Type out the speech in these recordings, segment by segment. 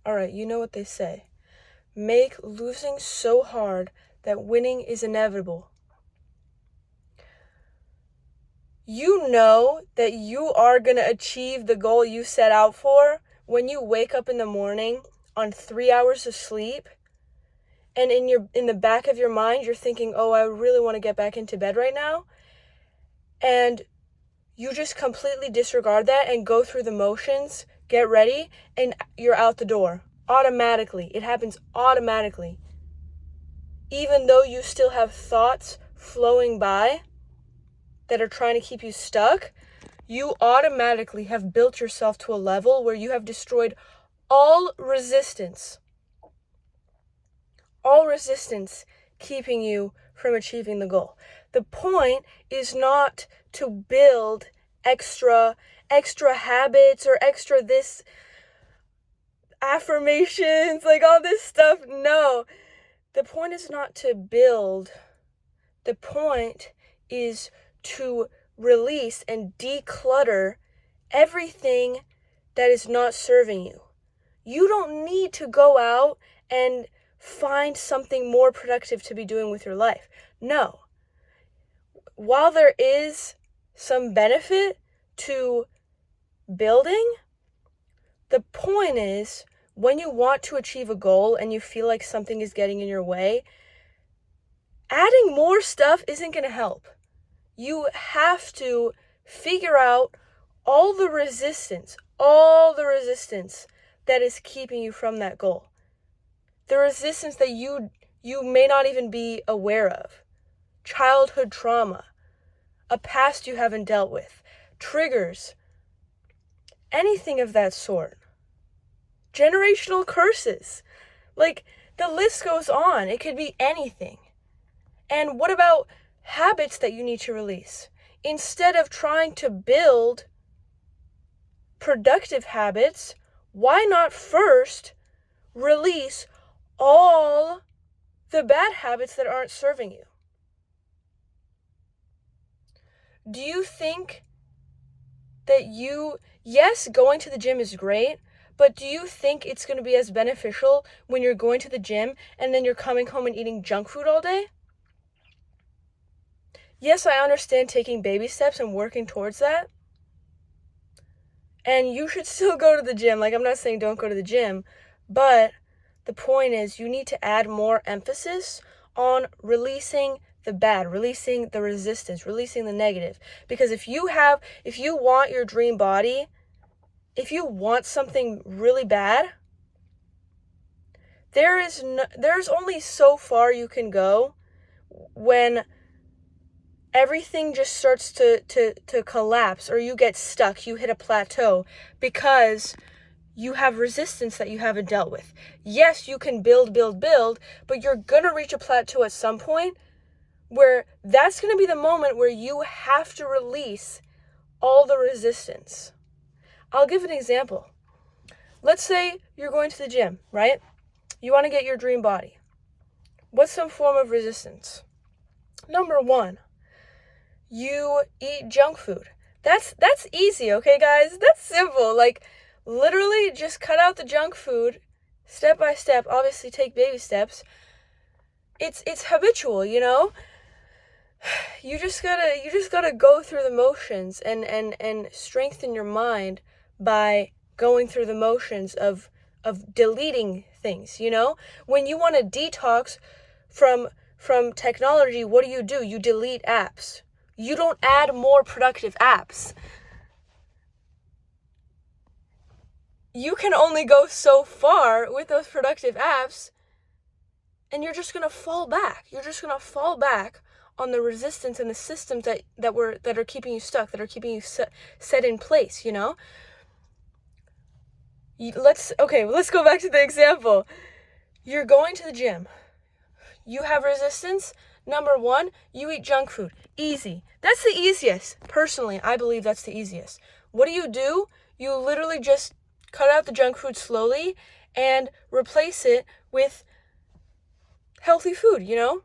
All right, you know what they say. Make losing so hard that winning is inevitable. You know that you are going to achieve the goal you set out for when you wake up in the morning on 3 hours of sleep, and in the back of your mind you're thinking, "Oh, I really want to get back into bed right now." And you just completely disregard that and go through the motions, get ready, and you're out the door. Automatically. It happens automatically. Even though you still have thoughts flowing by that are trying to keep you stuck, you automatically have built yourself to a level where you have destroyed all resistance. All resistance keeping you from achieving the goal. The point is not to build extra habits or extra this affirmations, like all this stuff. No. The point is not to build. The point is to release and declutter everything that is not serving you. You don't need to go out and find something more productive to be doing with your life. No. While there is some benefit to building, the point is when you want to achieve a goal and you feel like something is getting in your way, adding more stuff isn't going to help. You have to figure out all the resistance that is keeping you from that goal. The resistance that you may not even be aware of. Childhood trauma, a past you haven't dealt with, triggers, anything of that sort. Generational curses. Like, the list goes on. It could be anything. And what about habits that you need to release? Instead of trying to build productive habits, why not first release all the bad habits that aren't serving you? Do you think that yes, going to the gym is great, but do you think it's going to be as beneficial when you're going to the gym and then you're coming home and eating junk food all day? Yes, I understand taking baby steps and working towards that. And you should still go to the gym. Like, I'm not saying don't go to the gym, but the point is you need to add more emphasis on releasing the bad, releasing the resistance, releasing the negative. Because if you want your dream body, if you want something really bad, there's only so far you can go when everything just starts to collapse, or you get stuck, you hit a plateau because you have resistance that you haven't dealt with. Yes, you can build, but you're gonna reach a plateau at some point where that's gonna be the moment where you have to release all the resistance. I'll give an example. Let's say you're going to the gym, right? You want to get your dream body. What's some form of resistance? Number 1, you eat junk food. That's easy, okay, guys? That's simple. Like, literally just cut out the junk food step by step. Obviously take baby steps. It's habitual, you know? You just gotta go through the motions and strengthen your mind by going through the motions of deleting things, you know? When you want to detox from technology, what do? You delete apps. You don't add more productive apps. You can only go so far with those productive apps, and you're just going to fall back. You're just going to fall back on the resistance and the systems that are keeping you stuck, that are keeping you set in place, you know? Let's go back to the example. You're going to the gym. You have resistance. Number 1, you eat junk food. Easy. That's the easiest. Personally, I believe that's the easiest. What do? You literally just cut out the junk food slowly and replace it with healthy food, you know?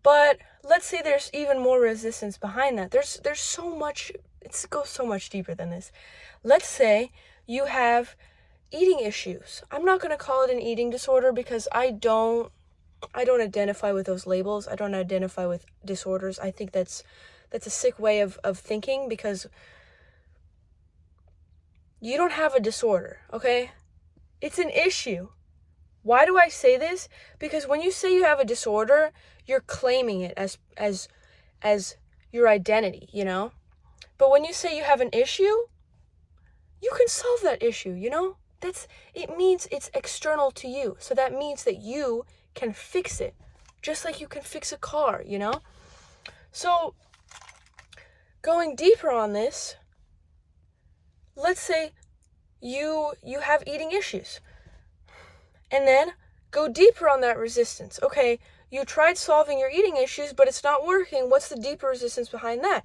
But let's say there's even more resistance behind that. There's so much, it goes so much deeper than this. Let's say you have eating issues. I'm not going to call it an eating disorder because I don't identify with those labels. I don't identify with disorders. I think that's a sick way of thinking, because you don't have a disorder, okay? It's an issue. Why do I say this? Because when you say you have a disorder, you're claiming it as your identity, you know? But when you say you have an issue, you can solve that issue, you know? It means it's external to you. So that means that you can fix it, just like you can fix a car, you know? So going deeper on this, let's say you have eating issues. And then go deeper on that resistance. Okay, you tried solving your eating issues, but it's not working. What's the deeper resistance behind that?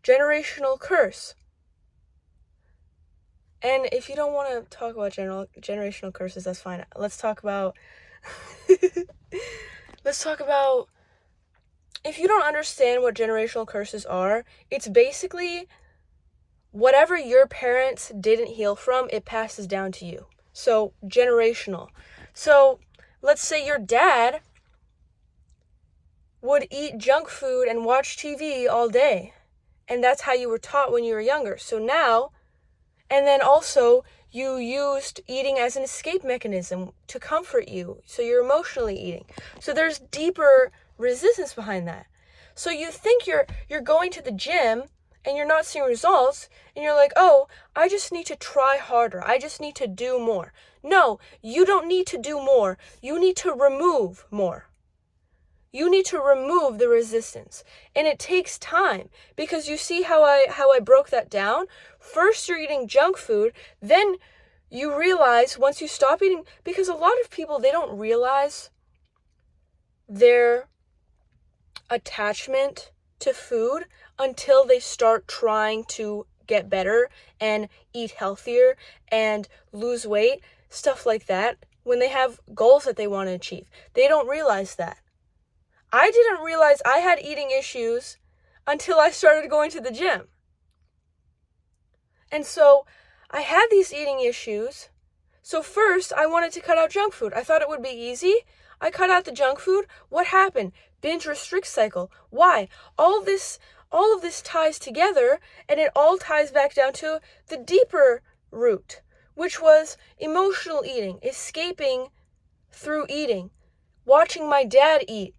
Generational curse. And if you don't want to talk about generational curses, that's fine. Let's talk about if you don't understand what generational curses are, it's basically whatever your parents didn't heal from, it passes down to you. So, generational. So, let's say your dad would eat junk food and watch TV all day. And that's how you were taught when you were younger. So now, and then also you used eating as an escape mechanism to comfort you. So you're emotionally eating. So there's deeper resistance behind that. So you think you're going to the gym and you're not seeing results, and you're like, oh, I just need to try harder. I just need to do more. No, you don't need to do more. You need to remove more. You need to remove the resistance. And it takes time, because you see how I broke that down? First you're eating junk food, then you realize once you stop eating, because a lot of people, they don't realize their attachment to food until they start trying to get better and eat healthier and lose weight, stuff like that, when they have goals that they want to achieve. They don't realize that. I didn't realize I had eating issues until I started going to the gym. And so I had these eating issues. So first I wanted to cut out junk food. I thought it would be easy. I cut out the junk food. What happened? Binge restrict cycle. Why? All of this ties together, and it all ties back down to the deeper root, which was emotional eating, escaping through eating, watching my dad eat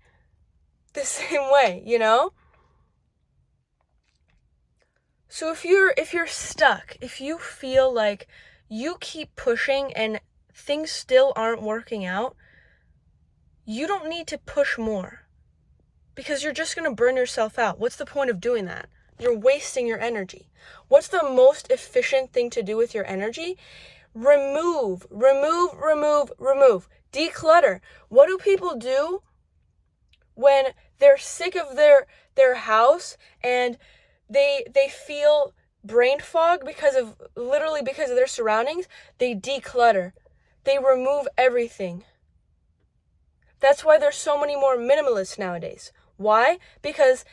the same way, you know? So if you're stuck, if you feel like you keep pushing and things still aren't working out, you don't need to push more, because you're just going to burn yourself out. What's the point of doing that? You're wasting your energy. What's the most efficient thing to do with your energy? Remove. Declutter. What do people do when they're sick of their house and they feel brain fog because of their surroundings? They declutter. They remove everything. That's why there's so many more minimalists nowadays. Why? Because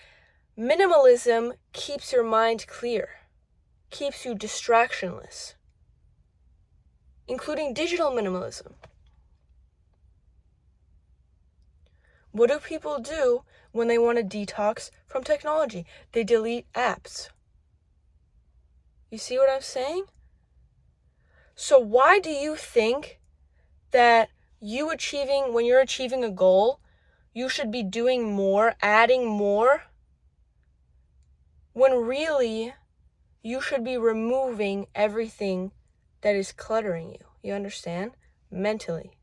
minimalism keeps your mind clear, keeps you distractionless, including digital minimalism. What do people do when they want to detox from technology? They delete apps. You see what I'm saying? So why do you think that when you're achieving a goal, you should be doing more, adding more, when really you should be removing everything that is cluttering you? You understand? Mentally.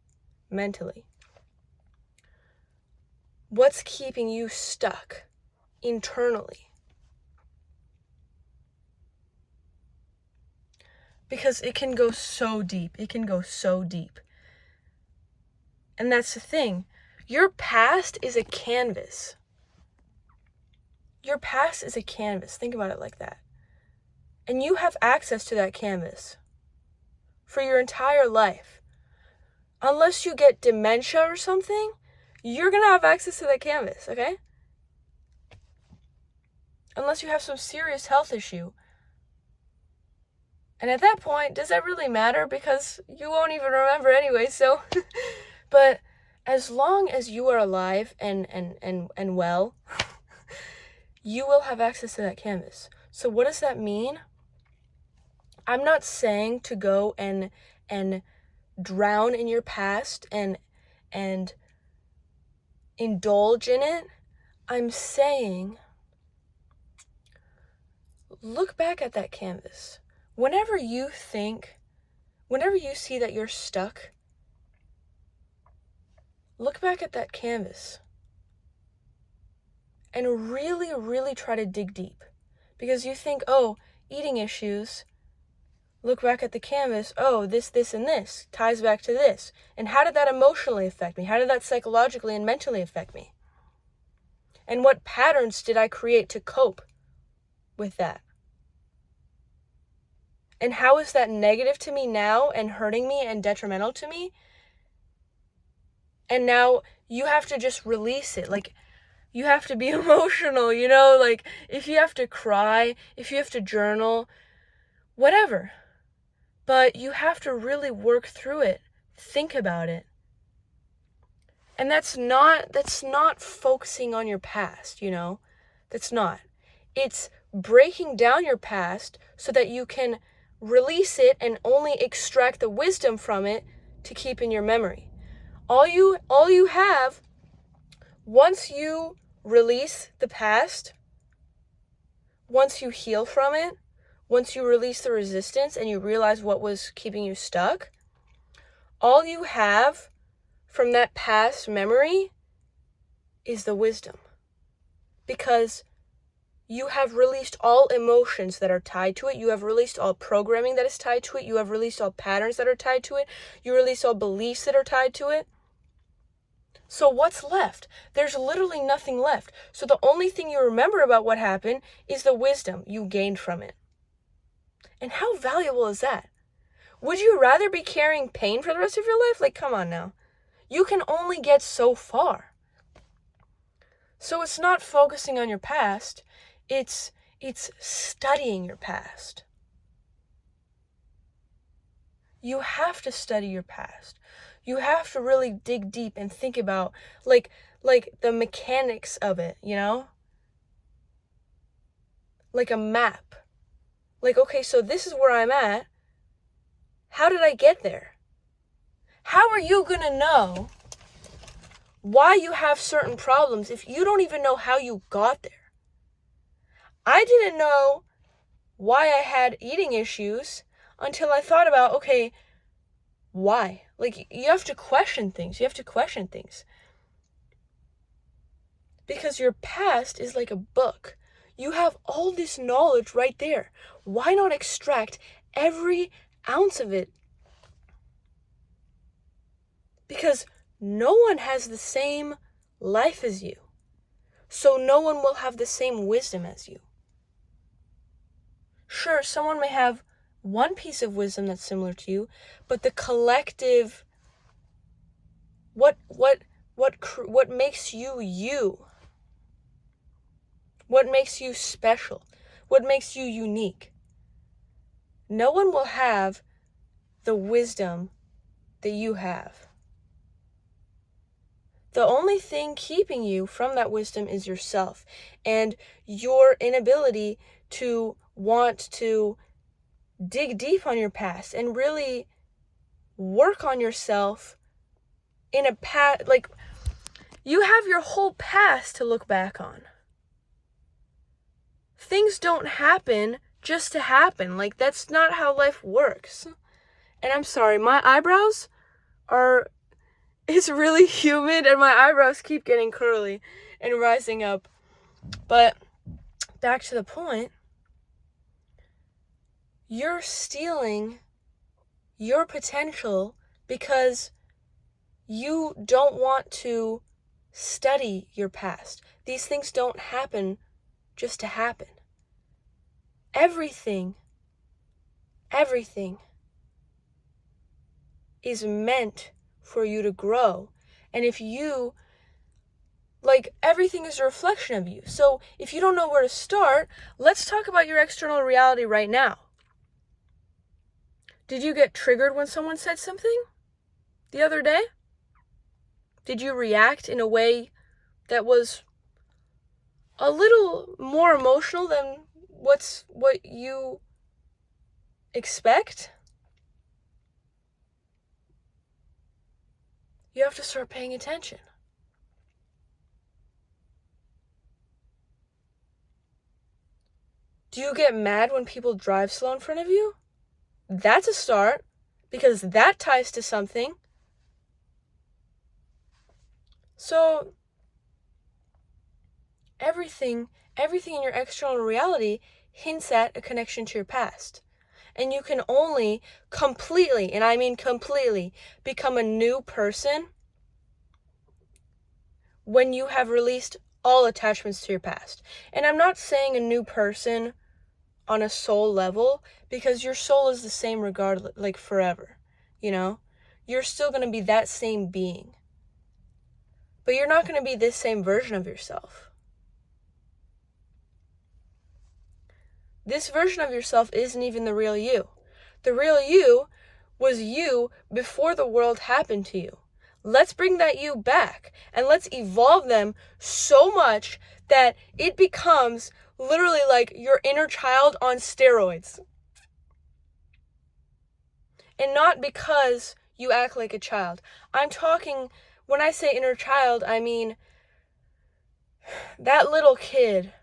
What's keeping you stuck internally? Because it can go so deep. And that's the thing. Your past is a canvas. Think about it like that. And you have access to that canvas for your entire life. Unless you get dementia or something, you're going to have access to that canvas, okay? Unless you have some serious health issue. And at that point, does that really matter? Because you won't even remember anyway, so. But as long as you are alive and well, you will have access to that canvas. So what does that mean? I'm not saying to go and drown in your past and indulge in it. I'm saying look back at that canvas. Whenever you see that you're stuck, look back at that canvas and really, really try to dig deep. Because you think, oh, eating issues, look back at the canvas, oh, this, and this ties back to this. And how did that emotionally affect me? How did that psychologically and mentally affect me? And what patterns did I create to cope with that? And how is that negative to me now and hurting me and detrimental to me? And now you have to just release it. Like, you have to be emotional, you know? Like, if you have to cry, if you have to journal, whatever. But you have to really work through it. Think about it. And that's not focusing on your past, you know? That's not. It's breaking down your past so that you can release it and only extract the wisdom from it to keep in your memory. All you have, once you release the past, once you heal from it, once you release the resistance and you realize what was keeping you stuck, all you have from that past memory is the wisdom. Because you have released all emotions that are tied to it. You have released all programming that is tied to it. You have released all patterns that are tied to it. You release all beliefs that are tied to it. So what's left? There's literally nothing left. So the only thing you remember about what happened is the wisdom you gained from it. And how valuable is that? Would you rather be carrying pain for the rest of your life? Like, come on now. You can only get so far. So it's not focusing on your past. It's studying your past. You have to study your past. You have to really dig deep and think about like the mechanics of it, you know? Like a map. Like, okay, so this is where I'm at. How did I get there? How are you gonna know why you have certain problems if you don't even know how you got there? I didn't know why I had eating issues until I thought about, okay, why? Like, you have to question things. Because your past is like a book. You have all this knowledge right there. Why not extract every ounce of it? Because no one has the same life as you. So no one will have the same wisdom as you. Sure, someone may have one piece of wisdom that's similar to you, but the collective, what makes you you? What makes you special? What makes you unique? No one will have the wisdom that you have. The only thing keeping you from that wisdom is yourself and your inability to want to dig deep on your past and really work on yourself in a past. Like, you have your whole past to look back on. Things don't happen just to happen. Like, that's not how life works. And I'm sorry, my eyebrows it's really humid and my eyebrows keep getting curly and rising up. But back to the point, you're stealing your potential because you don't want to study your past. These things don't happen just to happen. Everything is meant for you to grow. And if you, like, everything is a reflection of you. So if you don't know where to start, let's talk about your external reality right now. Did you get triggered when someone said something the other day? Did you react in a way that was a little more emotional than what you expect? You have to start paying attention. Do you get mad when people drive slow in front of you? That's a start, because that ties to something. So everything in your external reality hints at a connection to your past. And you can only completely, and I mean completely, become a new person when you have released all attachments to your past. And I'm not saying a new person on a soul level, because your soul is the same regardless, like forever, you know? You're still going to be that same being. But you're not going to be this same version of yourself. This version of yourself isn't even the real you. The real you was you before the world happened to you. Let's bring that you back, and let's evolve them so much that it becomes literally like your inner child on steroids. And not because you act like a child. I'm talking, when I say inner child, I mean that little kid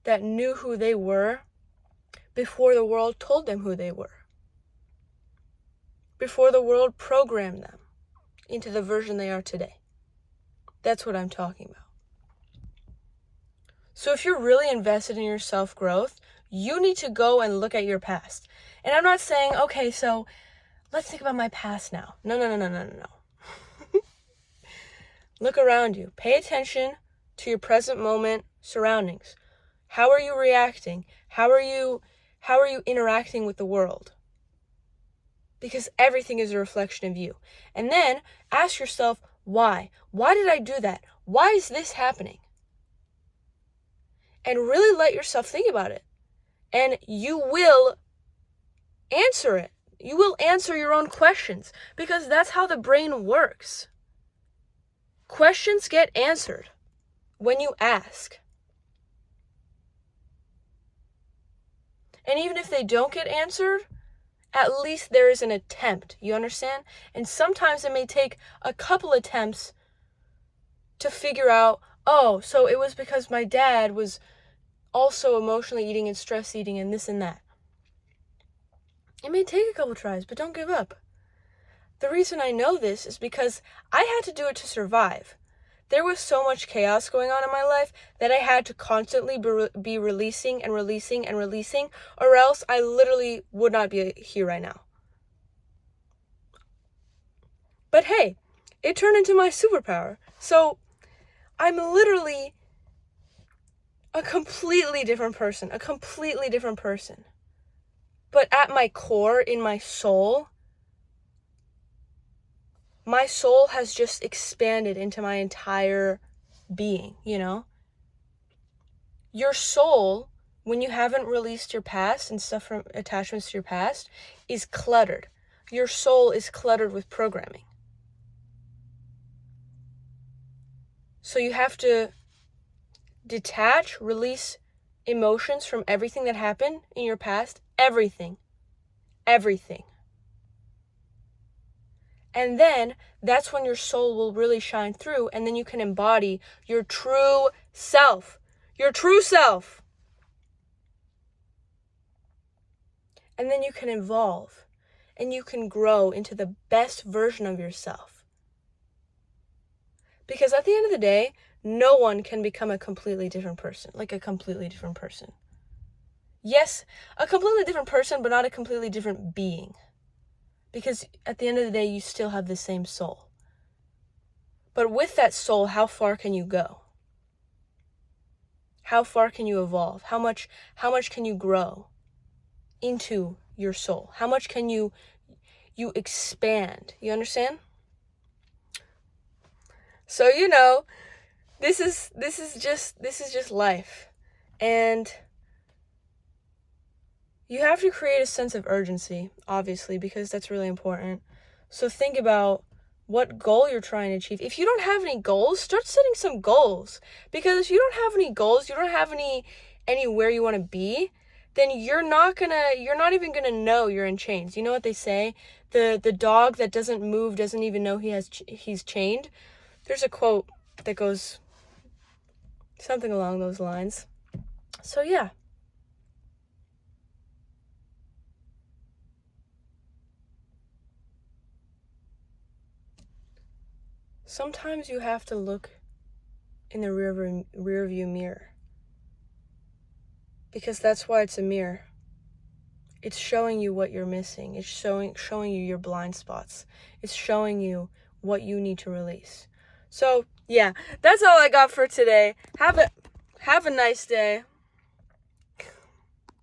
that knew who they were before the world told them who they were. Before the world programmed them into the version they are today. That's what I'm talking about. So if you're really invested in your self-growth, you need to go and look at your past. And I'm not saying, okay, so let's think about my past now. No. Look around you. Pay attention to your present moment surroundings. How are you reacting? How are you interacting with the world? Because everything is a reflection of you. And then ask yourself, why? Why did I do that? Why is this happening? And really let yourself think about it. And you will answer it. You will answer your own questions, because that's how the brain works. Questions get answered when you ask. And even if they don't get answered, at least there is an attempt, you understand? And sometimes it may take a couple attempts to figure out, oh, so it was because my dad was also emotionally eating and stress eating and this and that. It may take a couple tries, but don't give up. The reason I know this is because I had to do it to survive. There was so much chaos going on in my life that I had to constantly be releasing, or else I literally would not be here right now. But hey, it turned into my superpower. So I'm literally a completely different person. But at my core, in my soul has just expanded into my entire being, you know? Your soul, when you haven't released your past and stuff from attachments to your past, is cluttered. Your soul is cluttered with programming. So you have to detach, release emotions from everything that happened in your past. Everything. And then that's when your soul will really shine through, and then you can embody your true self. And then you can evolve, and you can grow into the best version of yourself. Because at the end of the day, no one can become a completely different person. Yes, a completely different person, but not a completely different being. Because at the end of the day, you still have the same soul. But with that soul, how far can you go? How far can you evolve? How much can you grow into your soul? How much can you expand? You understand? So, you know, this is just life. And you have to create a sense of urgency, obviously, because that's really important. So think about what goal you're trying to achieve. If you don't have any goals, start setting some goals. Because if you don't have any goals, you don't have anywhere you want to be, then you're not even gonna know you're in chains. You know what they say? The dog that doesn't move doesn't even know he's chained. There's a quote that goes something along those lines. So yeah. Sometimes you have to look in the rear view mirror. Because that's why it's a mirror. It's showing you what you're missing. It's showing you your blind spots. It's showing you what you need to release. So, yeah, that's all I got for today. Have a nice day.